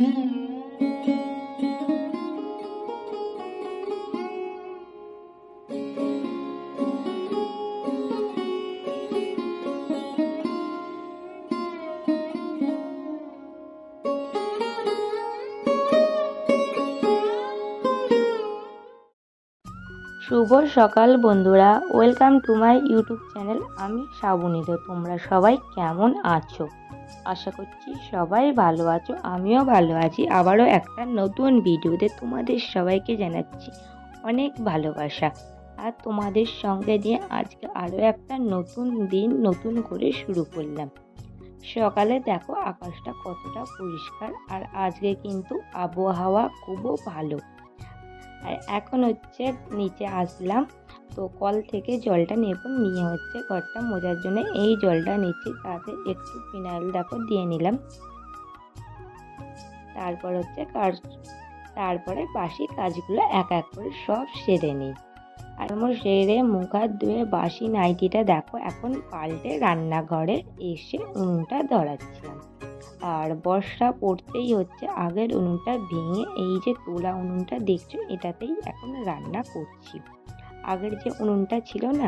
শুভ সকাল বন্ধুরা, welcome to my YouTube channel. আমি শ্রাবণী। তো তোমরা সবাই কেমন আছো? আশা করছি সবাই ভালো আছো, আমিও ভালো আছি। আবারও একটা নতুন ভিডিওতে তোমাদের সবাইকে জানাচ্ছি অনেক ভালোবাসা। আর তোমাদের সঙ্গে নিয়ে আজকে আরও একটা নতুন দিন নতুন করে শুরু করলাম। সকালে দেখো আকাশটা কতটা পরিষ্কার, আর আজকে কিন্তু আবহাওয়া খুবও ভালো। আর এখন হচ্ছে নিচে আসলাম, তো কল থেকে জলটা নিয়ে হচ্ছে ঘরটা মোজার জন্য এই জলটা নিচ্ছি। তাতে একটু ফিনাইল দেখো দিয়ে নিলাম। তারপর হচ্ছে তারপরে বাসি কাজগুলো এক এক করে সব সেরে নিই। আর আমার সেরে মুখ হাত ধুয়ে বাসি নাইটিটা দেখো এখন পাল্টে রান্নাঘরে এসে উনুনটা ধরাচ্ছিলাম। আর বর্ষা পড়তেই হচ্ছে আগের উনুনটা ভেঙে এই যে তোলা উনুনটা দেখছো এটাতেই এখন রান্না করছি। আগের যে উনুনটা ছিল না,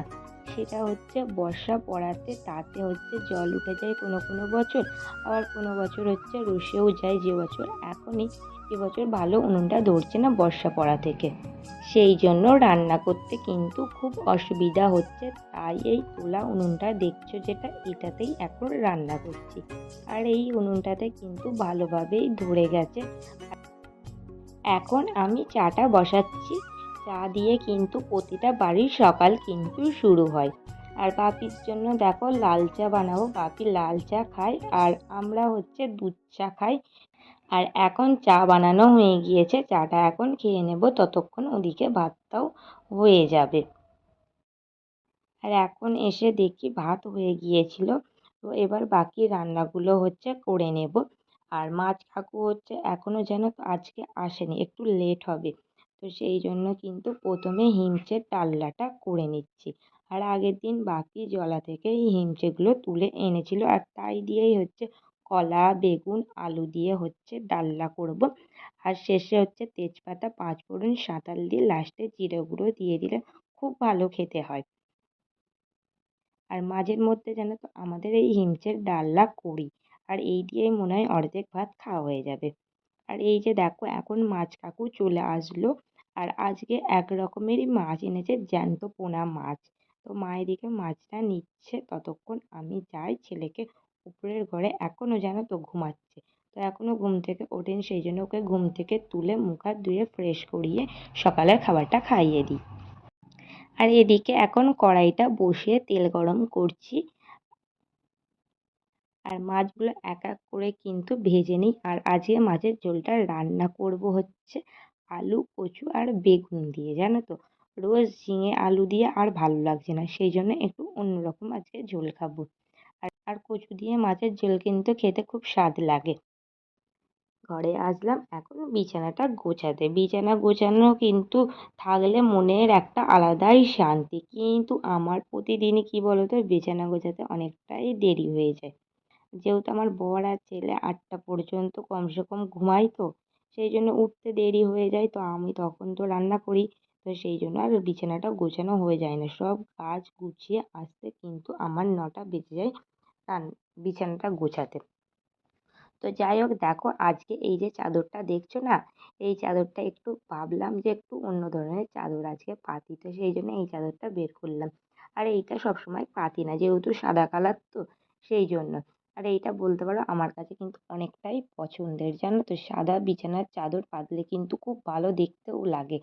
সেটা হচ্ছে বর্ষা পড়াতে তাতে হচ্ছে জল উঠে যায় কোনো কোনো বছর, আবার কোনো বছর হচ্ছে রসেও যায়। যে বছর এখনই এবছর ভালো উনুনটা ধরছে না বর্ষা পড়া থেকে, সেই জন্য রান্না করতে কিন্তু খুব অসুবিধা হচ্ছে। তাই এই তোলা উনুনটা দেখছো যেটা, এটাতেই এখন রান্না করছি। আর এই উনুনটাতে কিন্তু ভালোভাবেই ধরে গেছে। এখন আমি চাটা বসাচ্ছি। চা দিয়ে কিন্তু প্রতিটা বাড়ির সকাল কিন্তু শুরু হয়। আর বাপির জন্য দেখো লাল চা বানাবো। বাপি লাল চা খায় আর আমরা হচ্ছে দুধ চা খাই। আর এখন চা বানানো হয়ে গিয়েছে, চাটা এখন খেয়ে নেব, ততক্ষণ ওদিকে ভাতটাও হয়ে যাবে। আর এখন এসে দেখি ভাত হয়ে গিয়েছিল, তো এবার বাকি রান্নাগুলো হচ্ছে করে নেব। আর মাছ কাকু হচ্ছে এখনও যেন আজকে আসেনি, একটু লেট হবে। তো সেই জন্য কিন্তু প্রথমে হিমচের ডালনাটা করে নিচ্ছি। আর আগের দিন বাকি জলা থেকে এই হিমচেগুলো তুলে এনেছিল, আর তাই দিয়েই হচ্ছে কলা বেগুন আলু দিয়ে হচ্ছে ডালনা করব। আর শেষে হচ্ছে তেজপাতা পাঁচফোড়ন সাঁতাল দিয়ে লাস্টে জিরে গুঁড়ো দিয়ে দিলে খুব ভালো খেতে হয়। আর মাঝের মধ্যে জানো তো আমাদের এই হিমচের ডালনা করি, আর এই দিয়েই মনে হয় অর্ধেক ভাত খাওয়া হয়ে যাবে। আর এই যে দেখো এখন মাছ কাকু চলে আসলো। আর আজকে এক রকমেরই মাছ এনেছে, জ্যান্ত পোনা মাছ। তো মা এদিকে মাছটা নিচ্ছে, ততক্ষণ আমি যাই ছেলেকে উপরের ঘরে, এখনও জানো তো ঘুমাচ্ছে। তো এখনও ঘুম থেকে ওঠেনি, সেই জন্য ওকে ঘুম থেকে তুলে মুখ হাত ধুয়ে ফ্রেশ করিয়ে সকালের খাবারটা খাইয়ে দিই। আর এদিকে এখন কড়াইটা বসিয়ে তেল গরম করছি। আর মাছগুলো এক এক করে কিন্তু ভেজে নিই। আর আজকে মাছের ঝোলটা রান্না করব হচ্ছে আলু কচু আর বেগুন দিয়ে, জানো তো রোজ ঝিঙে আলু দিয়ে আর ভালো লাগছে না, সেই জন্য একটু অন্যরকম আজকে ঝোল খাবো। আর কচু দিয়ে মাছের ঝোল কিন্তু খেতে খুব স্বাদ লাগে। ঘরে আসলাম এখন বিছানাটা গোছাতে। বিছানা গোছানো কিন্তু থাকলে মনের একটা আলাদাই শান্তি, কিন্তু আমার প্রতিদিনই কি বলতো বিছানা গোছাতে অনেকটাই দেরি হয়ে যায়। যেহেতু আমার বর আর ছেলে 8টা পর্যন্ত কমসে কম ঘুমায়, তো সেই জন্য উঠতে দেরি হয়ে যায়। তো আমি তখন তো রান্না করি, তো সেই জন্য আর বিছানাটা গোছানো হয়ে যায় না। সব কাজ গুছিয়ে আসতে কিন্তু আমার 9টা বেজে যায় বিছানাটা গোছাতে। তো যাই হোক দেখো আজকে এই যে চাদরটা দেখছো না, এই চাদরটা একটু ভাবলাম যে একটু অন্য ধরনের চাদর আজকে পাতি, তো সেই জন্য এই চাদরটা বের করলাম। আর এইটা সবসময় পাতি না, যেহেতু সাদা কালার, তো সেই জন্য। আর এইটা বলতে পারো আমার কাছে কিন্তু অনেকটাই পছন্দের, জানো তো সাদা বিছানার চাদর পাতলে কিন্তু খুব ভালো দেখতেও লাগে।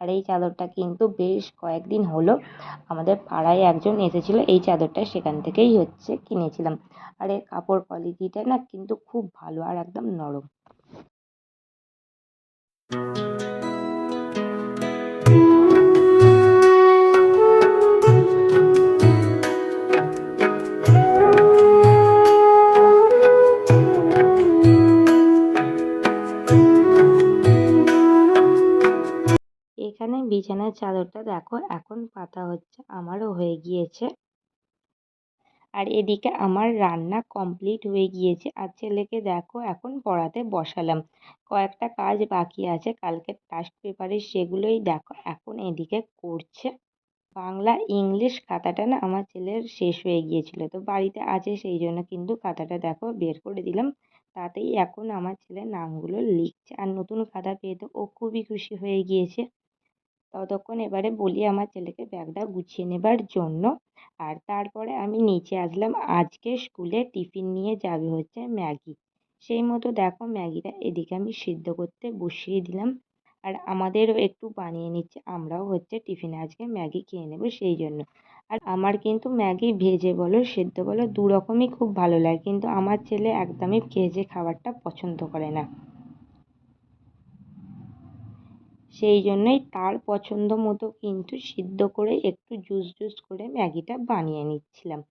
আর এই চাদরটা কিন্তু বেশ কয়েকদিন হলো আমাদের পাড়ায় একজন এসেছিল, এই চাদরটা সেখান থেকেই হচ্ছে কিনেছিলাম। আর এর কাপড় কোয়ালিটিটা না কিন্তু খুব ভালো আর একদম নরম। এখানে বিছানার চাদরটা দেখো এখন পাতা হচ্ছে, আমারও হয়ে গিয়েছে। আর এদিকে আমার রান্না কমপ্লিট হয়ে গিয়েছে আর ছেলেকে দেখো এখন পড়াতে বসালাম। কয়েকটা কাজ বাকি আছে কালকের টাস্ক পেপারের, সেগুলোই দেখো এখন এদিকে করছে। বাংলা ইংলিশ খাতাটা না আমার ছেলের শেষ হয়ে গিয়েছিল, তো বাড়িতে আছে সেই জন্য কিন্তু খাতাটা দেখো বের করে দিলাম। তাতেই এখন আমার ছেলে নামগুলো লিখছে আর নতুন খাতা পেয়ে তো ও খুবই খুশি হয়ে গিয়েছে। ততক্ষণ এবারে বলি আমার ছেলেকে ব্যাগটা গুছিয়ে নেবার জন্য। আর তারপরে আমি নিচে আসলাম, আজকে স্কুলে টিফিন নিয়ে যাবে হচ্ছে ম্যাগি। সেই মতো দেখো ম্যাগিটা এদিকে আমি সিদ্ধ করতে বসিয়ে দিলাম। আর আমাদেরও একটু বানিয়ে নিচ্ছে, আমরাও হচ্ছে টিফিনে আজকে ম্যাগি খেয়ে নেবো সেই জন্য। আর আমার কিন্তু ম্যাগি ভেজে বলো সেদ্ধ বলো দু রকমই খুব ভালো লাগে, কিন্তু আমার ছেলে একদমই ভেজে খাবারটা পছন্দ করে না। সেই জন্যই তার পছন্দ মতো কিন্তু সিদ্ধ করে একটু জুস জুস করে ম্যাগিটা বানিয়ে নিচ্ছিলাম।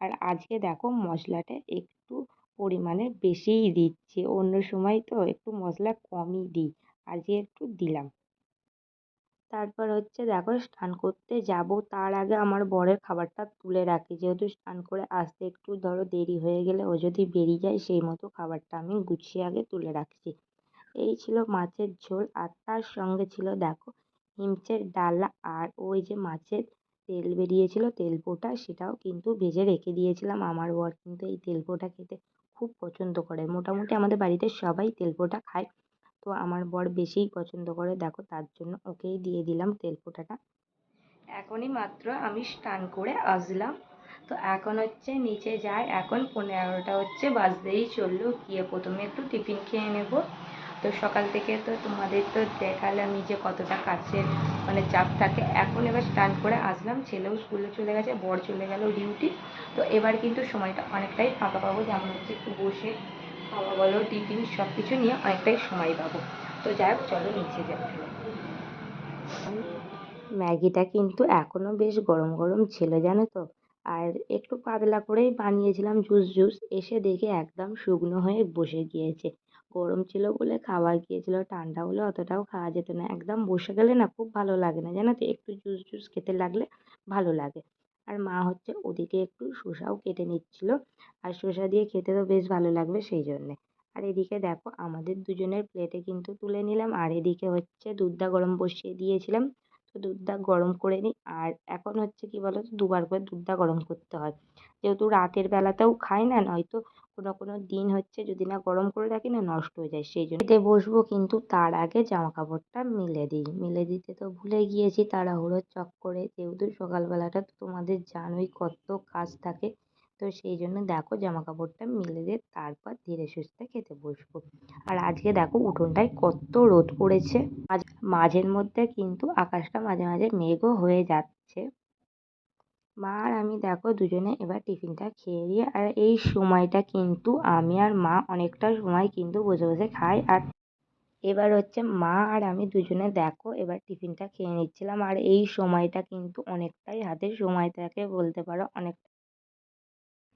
আর আজকে দেখো মশলাটা একটু পরিমাণে বেশিই দিচ্ছি, অন্য সময় তো একটু মশলা কমই দিই, আজকে একটু দিলাম। তারপর হচ্ছে দেখো স্নান করতে যাব, তার আগে আমার বরের খাবারটা তুলে রাখি, যেহেতু স্নান করে আসতে একটু ধরো দেরি হয়ে গেলে ও যদি বেরিয়ে যায় সেই মতো খাবারটা আমি গুছিয়ে আগে তুলে রাখছি। এই ছিল মাছের ঝোল আর তার সঙ্গে ছিল দেখো হিমচের ডালা, আর ওই যে মাছের তেল বেরিয়েছিল তেলপোটা সেটাও কিন্তু ভেজে রেখে দিয়েছিলাম। আমার বর কিন্তু এই তেলপোটা খেতে খুব পছন্দ করে, মোটামুটি আমাদের বাড়িতে সবাই তেলপোটা খায়, তো আমার বর বেশিই পছন্দ করে দেখো তার জন্য ওকেই দিয়ে দিলাম তেলপোটাটা। এখনই মাত্র আমি স্নান করে আসলাম, তো এখন হচ্ছে নিচে যাই, এখন 11টা হচ্ছে বাজতেই চললো, গিয়ে প্রথমে একটু টিফিন খেয়ে নেব। তো সকাল থেকে তো তোমাদের তো দেখালাম যে কতটা কাছের মানে চাপ থাকে। এখন এবার স্নান করে আসলাম, ছেলেও স্কুলে চলে গেছে, বর চলে গেল ডিউটি। তো এবার কিন্তু সময়টা অনেকটাই ফাঁকা পাবো, যেমন হচ্ছে একটু বসে খাওয়া বলো টিফিন সব কিছু নিয়ে অনেকটাই সময় পাবো। তো যাই হোক চলো নিচে যাই। ম্যাগিটা কিন্তু এখনো বেশ গরম গরম ছিল জানো তো। আর একটু পাতলা করেই বানিয়েছিলাম জুস জুস, এসে দেখে একদম শুকনো হয়ে বসে গিয়েছে। গরম ছিল বলে খাওয়া গিয়েছিল, ঠান্ডা হলে অতটাও খাওয়া যেত না, একদম বসে গেলে না খুব ভালো লাগে না জানো তো, একটু জুস জুস খেতে লাগলে ভালো লাগে। আর মা হচ্ছে ওদিকে একটু শসাও কেটে নিচ্ছিল, আর শসা দিয়ে খেতে তো বেশ ভালো লাগবে সেই জন্যে। আর এদিকে দেখো আমাদের দুজনের প্লেটে কিন্তু তুলে নিলাম, আর এদিকে হচ্ছে দুধটা গরম বসিয়ে দিয়েছিলাম, তো দুধটা গরম করে নিই। আর এখন হচ্ছে কি বলো তো দুবার করে দুধটা গরম করতে হয়, যেহেতু রাতের বেলাতেও খাই না, নয়তো কোনো কোনো দিন হচ্ছে যদি না গরম করে রাখি না নষ্ট হয়ে যায়, সেই জন্য খেতে বসবো কিন্তু তার আগে জামা কাপড়টা মিলে দিই, মিলে দিতে তো ভুলে গিয়েছি তাড়াহুড়োর চক্করে, যেহেতু সকালবেলাটা তো তোমাদের জানোই কত কাজ থাকে। তো সেই জন্য দেখো জামা কাপড়টা মিলে দিয়ে তারপর ধীরে সুস্থে খেতে বসবো। আর আজকে দেখো উঠোনটায় কত রোদ পড়েছে, মাঝের মধ্যে কিন্তু আকাশটা মাঝে মাঝে মেঘও হয়ে যাচ্ছে। মা আর আমি দেখো দুজনে এবার টিফিনটা খেয়ে নিই, আর এই সময়টা কিন্তু আমি আর মা অনেকটা সময় কিন্তু বসে বসে খাই। আর এবার হচ্ছে মা আর আমি দুজনে দেখো এবার টিফিনটা খেয়ে নিচ্ছিলাম, আর এই সময়টা কিন্তু অনেকটাই হাতে সময় থাকে বলতে পারো অনেক।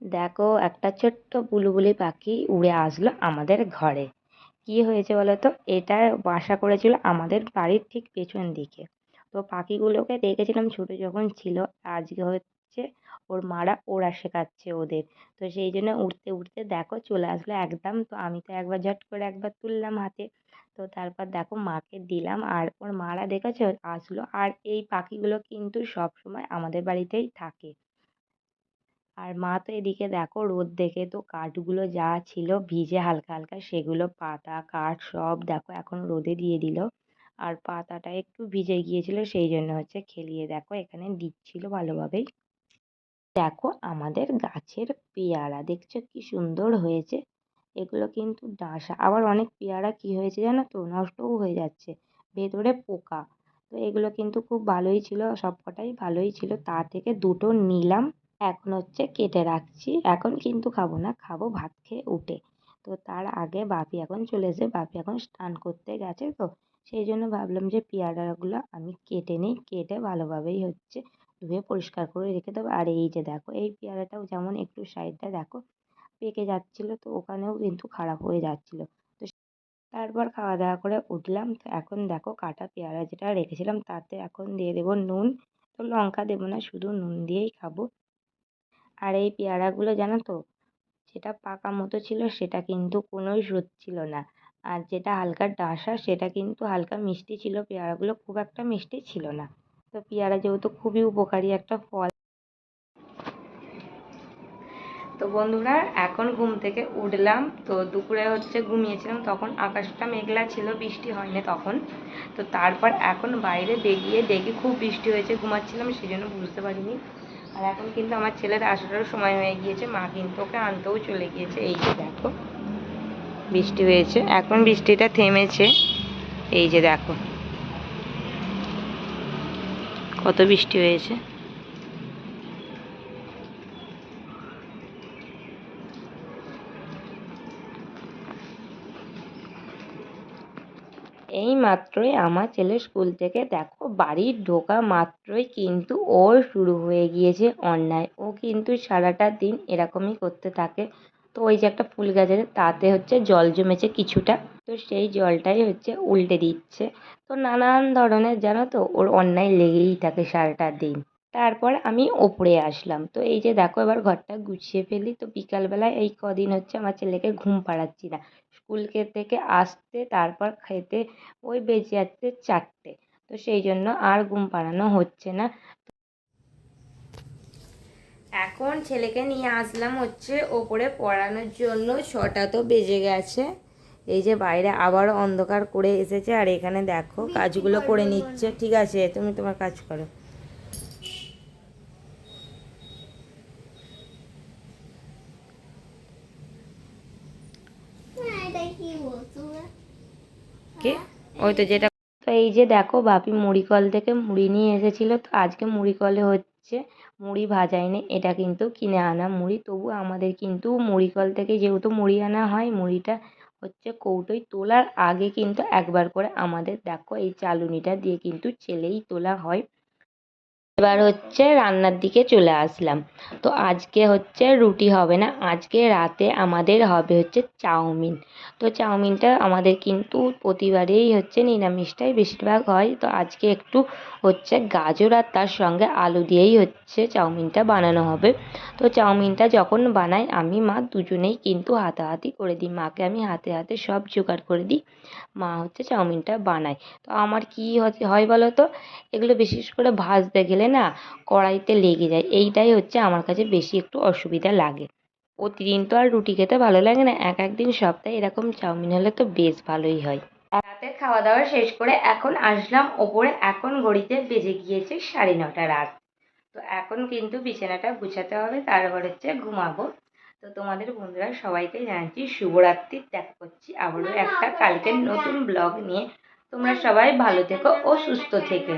দেখো একটা ছোট্ট বুলবুলি পাখি উড়ে আসলো আমাদের ঘরে। কি হয়েছে বলো তো, এটা বাসা করেছিল আমাদের বাড়ির ঠিক পেছন দিকে। তো পাখিগুলোকে দেখেছিলাম ছোট যখন ছিল, আজকে হচ্ছে ওর মারা ওড়া শেখাচ্ছে ওদের, তো সেই জন্য উড়তে উড়তে দেখো চলে আসলো একদম। তো আমি তো একবার ঝট করে একবার তুললাম হাতে, তো তারপর দেখো মাকে দিলাম, আর ওর মারা দেখেছো আসলো। আর এই পাখিগুলো কিন্তু সব সময় আমাদের বাড়িতেই থাকে। আর মা তো এদিকে দেখো রোদ দেখে তো কাঠগুলো যা ছিল ভিজে হালকা হালকা সেগুলো পাতা কাঠ সব দেখো এখন রোদে দিয়ে দিল। আর পাতাটা একটু ভিজে গিয়েছিল সেই জন্য হচ্ছে খেলিয়ে দেখো এখানে দিচ্ছিল ভালোভাবেই। দেখো আমাদের গাছের পেয়ারা দেখছো কি সুন্দর হয়েছে, এগুলো কিন্তু ডাঁশা, আবার অনেক পেয়ারা কি হয়েছে জানো তো নষ্টও হয়ে যাচ্ছে, ভেতরে পোকা। তো এগুলো কিন্তু খুব ভালোই ছিল, সবকটাই ভালোই ছিল, তা থেকে দুটো নিলাম। এখন হচ্ছে কেটে রাখছি, এখন কিন্তু খাবো না, খাবো ভাত খেয়ে উঠে। তো তার আগে বাপি এখন চলে এসে, বাপি এখন স্নান করতে গেছে, তো সেই জন্য ভাবলাম যে পেয়ারাগুলো আমি কেটে নিই, কেটে ভালোভাবেই হচ্ছে ধুয়ে পরিষ্কার করে রেখে দেবো। আর এই যে দেখো এই পেয়ারাটাও যেমন একটু সাইডটা দেখো পেকে যাচ্ছিল, তো ওখানেও কিন্তু খারাপ হয়ে যাচ্ছিল। তো তারপর খাওয়া দাওয়া করে উঠলাম, তো এখন দেখো কাটা পেয়ারা যেটা রেখেছিলাম তাতে এখন দিয়ে দেবো নুন, তো লঙ্কা দেবো না শুধু নুন দিয়েই খাবো। আর এই পেয়ারাগুলো জানো তো, যেটা পাকা মতো ছিল সেটা কিন্তু কোনোই স্বাদ ছিল না, আর যেটা হালকা ডাসা সেটা কিন্তু হালকা মিষ্টি ছিল। পেয়ারাগুলো খুব একটা মিষ্টি ছিল না। তো পেয়ারা যেহেতু খুবই উপকারী একটা ফল, তো বন্ধুরা এখন ঘুম থেকে উঠলাম। তো দুপুরে ঘুমিয়েছিলাম, তখন আকাশটা মেঘলা ছিল, বৃষ্টি হয়নি তখন। তো তারপর এখন বাইরে বেরিয়ে দেখি খুব বৃষ্টি হয়েছে, ঘুমাচ্ছিলাম সেই জন্য বুঝতে পারিনি। আর এখন কিন্তু আমার ছেলের আসারও সময় হয়ে গিয়েছে, মা কিন্তু ওকে আনতেও চলে গিয়েছে। এই যে দেখো বৃষ্টি হয়েছে, এখন বৃষ্টিটা থেমেছে। এই যে দেখো কত বৃষ্টি হয়েছে। এই মাত্রই আমার ছেলে স্কুল থেকে দেখো বাড়ি ঢোকা মাত্রই কিন্তু ওর শুরু হয়ে গিয়েছে অন্যায়। ও কিন্তু সারাটা দিন এরকমই করতে থাকে। তো ওই যে একটা ফুল গাছ আছে, তাতে জল জমেছে কিছুটা, তো সেই জলটাই উল্টে দিচ্ছে। তো নানান ধরনের জানো তো ওর অন্যায় লেগেই থাকে সারাটা দিন। তারপর আমি ওপরে আসলাম। তো এই যে দেখো এবার ঘরটা গুছিয়ে ফেলি। তো বিকালবেলায় এই কদিন আমার ছেলেকে ঘুম পাড়াচ্ছি না। স্কুল থেকে আসতে তারপর খেতে ওই বেজে যাচ্ছে 4টে। তো সেই জন্য আর ঘুম পাড়ানো হচ্ছে না। এখন ছেলেকে নিয়ে আসলাম ওপরে পড়ানোর জন্য। 6টা তো বেজে গেছে। এই যে বাইরে আবারও অন্ধকার করে এসেছে, আর এখানে দেখো কাজগুলো করে নিচ্ছে। ঠিক আছে, তুমি তোমার কাজ করো। কে? ওই তো যেটা। তো এই যে দেখো বাপি মুড়ি কল থেকে মুড়ি নিয়ে এসেছিল। তো আজকে মুড়ি কলে মুড়ি ভাজায়নি, এটা কিন্তু কিনে আনা মুড়ি। তবু আমাদের কিন্তু মুড়ি কল থেকে যেহেতু মুড়ি আনা হয়, মুড়িটা কৌটোয় তোলার আগে কিন্তু একবার করে আমাদের দেখো এই চালুনিটা দিয়ে কিন্তু চেলেই তোলা হয়। এবার রান্নার দিকে চলে আসলাম। তো আজকে রুটি হবে না, আজকে রাতে আমাদের হবে চাউমিন। তো চাউমিনটা আমাদের কিন্তু প্রতিবারেই নিরামিষটাই বেশিরভাগ হয়। তো আজকে একটু গাজর আর তার সঙ্গে আলু দিয়েই চাউমিনটা বানানো হবে। তো চাউমিনটা যখন বানাই আমি মা দুজনেই কিন্তু হাতাহাতি করে দিই। মাকে আমি হাতে হাতে সব জোগাড় করে দিই, মা চাউমিনটা বানায়। তো আমার কি হয় বলো তো, এগুলো বিশেষ করে ভাজতে গেলে না কড়াইতে লেগে যায়, এইটাই আমার কাছে বেশি একটু অসুবিধা লাগে। প্রতিদিন তো আর রুটি খেতে ভালো লাগে না, এক একদিন সপ্তাহে এরকম চাউমিন হলে তো বেশ ভালোই হয়। রাতে খাওয়া দাওয়া শেষ করে এখন আসলাম ওপরে। এখন ঘড়িতে বেজে গিয়েছে 9:30 রাত। তো এখন কিন্তু বিছানাটা গুছাতে হবে, তারপর ঘুমাবো। তো তোমাদের বন্ধুরা সবাইকে জানাচ্ছি শুভরাত্রি। দেখা করছি আবারও একটা কালকের নতুন ব্লগ নিয়ে। তোমরা সবাই ভালো থেকো ও সুস্থ থেকো।